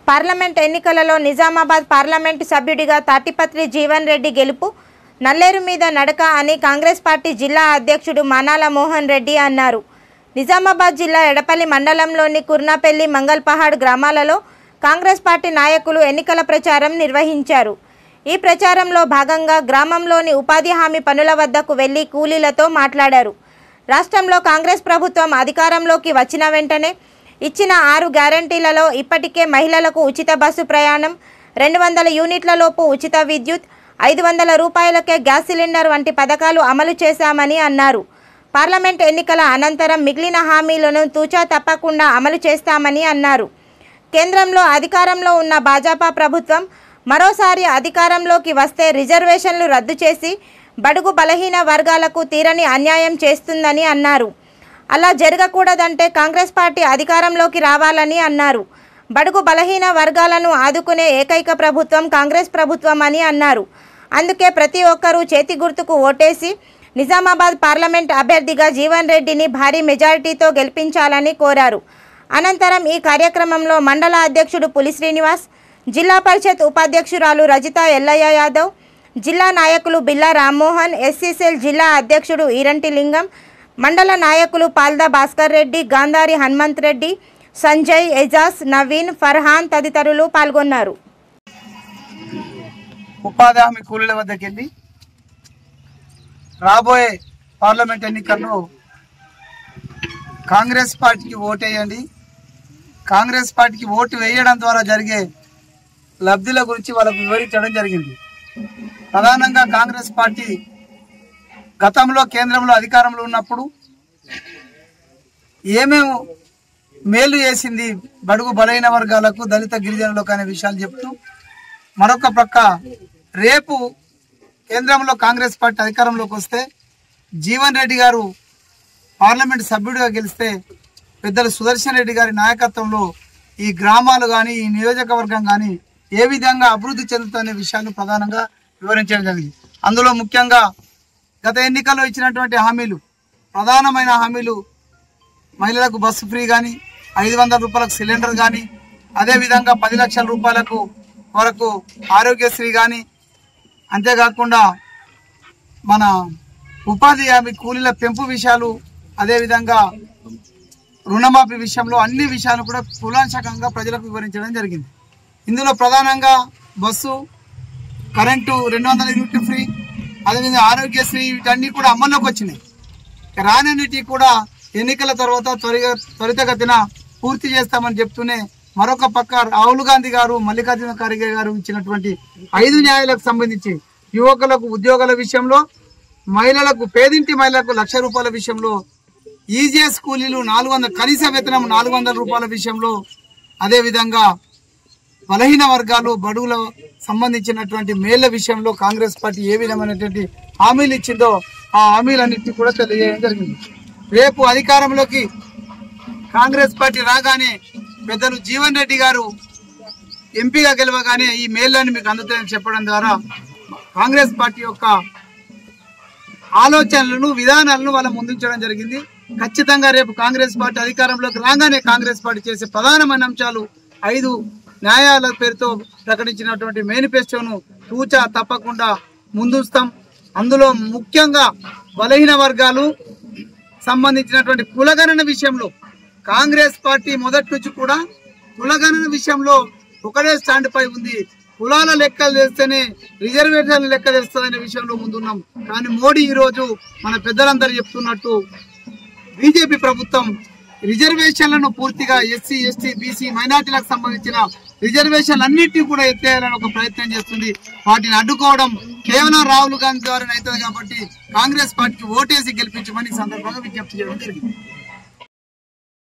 Parliament ఎన్నికలలో Nizamabad parliament సభ్యుడిగా తాటిపత్రి జీవన్ రెడ్డి గెలుపు నల్లేరు మీద నడక అని కాంగ్రెస్ పార్టీ జిల్లా అధ్యక్షుడు మానాల మోహన్ రెడ్డి అన్నారు. నిజామాబాద్ జిల్లా ఎడపల్లి మండలంలోని కుర్నాపల్లి మంగల్పహాడ్ గ్రామాలలో కాంగ్రెస్ పార్టీ నాయకులు ఎన్నికల ప్రచారం నిర్వహించారు. ఈ ప్రచారంలో భాగంగా గ్రామంలోని ఉపాధి హామీ పనుల వద్దకు వెళ్లి కూలీలతో మాట్లాడారు. రాష్ట్రంలో కాంగ్రెస్ ప్రభుత్వం అధికారంలోకి వచ్చిన వెంటనే ఇచ్చిన 6 గ్యారంటీలలో ఇప్పటికే మహిళలకు ఉచిత బస్సు ప్రయాణం, 200 యూనిట్ల లోపు ఉచిత విద్యుత్, 500 రూపాయలకే గ్యాస్ సిలిండర్ వంటి పథకాలు అమలు చేశామని అన్నారు. పార్లమెంట్ ఎన్నికల అనంతరం మిగిలిన హామీలను తూచా తప్పకుండా అమలు చేస్తామని అన్నారు. కేంద్రంలో అధికారంలో ఉన్న భాజపా ప్రభుత్వం మరోసారి అధికారంలోకి వస్తే రిజర్వేషన్లు రద్దు చేసి బడుగు బలహీన వర్గాలకు తీరని అన్యాయం చేస్తుందని అన్నారు. అలా జరగకూడదంటే కాంగ్రెస్ పార్టీ అధికారంలోకి రావాలని అన్నారు. బడుగు బలహీన వర్గాలను ఆదుకునే ఏకైక ప్రభుత్వం కాంగ్రెస్ ప్రభుత్వం అని అన్నారు. అందుకే ప్రతి ఒక్కరూ చేతి గుర్తుకు ఓటేసి నిజామాబాద్ పార్లమెంట్ అభ్యర్థిగా జీవన్ రెడ్డిని భారీ మెజారిటీతో గెలిపించాలని కోరారు. అనంతరం ఈ కార్యక్రమంలో మండల అధ్యక్షుడు పులి శ్రీనివాస్, జిల్లా పరిషత్ ఉపాధ్యక్షురాలు రజిత ఎల్లయ్య యాదవ్, జిల్లా నాయకులు బిల్లా రామ్మోహన్, ఎస్సీసెల్ జిల్లా అధ్యక్షుడు ఈరంటి లింగం, మండల నాయకులు పాల్దా భాస్కర్ రెడ్డి, గాంధారి హనుమంత్ రెడ్డి, సంజయ్, ఎజాజ్, నవీన్, ఫర్హాన్ తదితరులు పాల్గొన్నారు. ఉపాధి హామీ కూలీల వద్దకు వెళ్ళి రాబోయే పార్లమెంట్ ఎన్నికల్లో కాంగ్రెస్ పార్టీకి ఓటేయండి, కాంగ్రెస్ పార్టీకి ఓటు వేయడం ద్వారా జరిగే లబ్ధుల గురించి వాళ్ళకు వివరించడం జరిగింది. ప్రధానంగా కాంగ్రెస్ పార్టీ గతంలో కేంద్రంలో అధికారంలో ఉన్నప్పుడు ఏమేమి మేలు చేసింది బడుగు బలైన వర్గాలకు, దళిత గిరిజనులకు అనే విషయాలు చెప్తూ, మరొక ప్రక్క రేపు కేంద్రంలో కాంగ్రెస్ పార్టీ అధికారంలోకి వస్తే జీవన్ రెడ్డి గారు పార్లమెంట్ సభ్యుడిగా గెలిస్తే పెద్దలు సుదర్శన్ రెడ్డి గారి నాయకత్వంలో ఈ గ్రామాలు కానీ ఈ నియోజకవర్గం కానీ ఏ విధంగా అభివృద్ధి చెందుతున్న విషయాలు ప్రధానంగా వివరించడం జరిగింది. అందులో ముఖ్యంగా గత ఎన్నికల్లో ఇచ్చినటువంటి హామీలు, ప్రధానమైన హామీలు మహిళలకు బస్సు ఫ్రీ కానీ, 500 రూపాయలకు సిలిండర్ కానీ, అదేవిధంగా 10 లక్షల రూపాయలకు వరకు ఆరోగ్యశ్రీ కానీ, అంతేకాకుండా మన ఉపాధి హామీ కూలీల పెంపు విషయాలు, అదేవిధంగా రుణమాఫీ విషయంలో అన్ని విషయాలు కూడా కూలాంశకంగా ప్రజలకు వివరించడం జరిగింది. ఇందులో ప్రధానంగా బస్సు, కరెంటు, 200 యూనిట్లు ఫ్రీ, అదేవిధంగా ఆరోగ్యశ్రీ వీటన్నీ కూడా అమల్లోకి వచ్చినాయి. రానన్నిటి కూడా ఎన్నికల తర్వాత త్వరితగతిన పూర్తి చేస్తామని చెప్తూనే మరొక పక్క రాహుల్ గాంధీ గారు, మల్లికార్జున ఖర్గే గారు ఇచ్చినటువంటి 5 న్యాయాలకు సంబంధించి యువకులకు ఉద్యోగాల విషయంలో, మహిళలకు, పేదింటి మహిళలకు 1,00,000 రూపాయల విషయంలో, ఈజీఎస్ కూలీలు 400 కనీస వేతనం 400 రూపాయల విషయంలో, అదేవిధంగా బలహీన వర్గాలు బడుగుల సంబంధించినటువంటి మేళ్ల విషయంలో కాంగ్రెస్ పార్టీ ఏ విధమైనటువంటి హామీలు ఇచ్చిందో ఆ హామీలన్నింటినీ కూడా తెలియజేయడం జరిగింది. రేపు అధికారంలోకి కాంగ్రెస్ పార్టీ రాగానే పెద్దలు జీవన్ రెడ్డి గారు ఎంపీగా గెలవగానే ఈ మేళ్లను మీకు అందుతాయని చెప్పడం ద్వారా కాంగ్రెస్ పార్టీ యొక్క ఆలోచనలను, విధానాలను వాళ్ళ ముందుంచడం జరిగింది. ఖచ్చితంగా రేపు కాంగ్రెస్ పార్టీ అధికారంలోకి రాగానే కాంగ్రెస్ పార్టీ చేసే ప్రధానమైన అంశాలు 5 న్యాయాల పేరుతో ప్రకటించినటువంటి మేనిఫెస్టోను తూచా తప్పకుండా ముందుస్తాం. అందులో ముఖ్యంగా బలహీన వర్గాలు సంబంధించినటువంటి కులగణన విషయంలో కాంగ్రెస్ పార్టీ మొదటి నుంచి కూడా కులగణన విషయంలో ఒకటే స్టాండ్ పై ఉంది. కులాల లెక్కలు చేస్తేనే రిజర్వేషన్ల లెక్క చేస్తుందనే విషయంలో ముందున్నాం. కానీ మోడీ ఈరోజు మన పెద్దలందరూ చెప్తున్నట్టు బీజేపీ ప్రభుత్వం రిజర్వేషన్లను పూర్తిగా ఎస్సీ, ఎస్టీ, బీసీ, మైనార్టీలకు సంబంధించిన రిజర్వేషన్లన్నింటినీ కూడా ఎత్తేయాలని ఒక ప్రయత్నం చేస్తుంది. వాటిని అడ్డుకోవడం కేవలం రాహుల్ గాంధీ ద్వారా అవుతుంది. కాబట్టి కాంగ్రెస్ పార్టీకి ఓటేసి గెలిపించమని సందర్భంగా విజ్ఞప్తి చేయడం జరిగింది.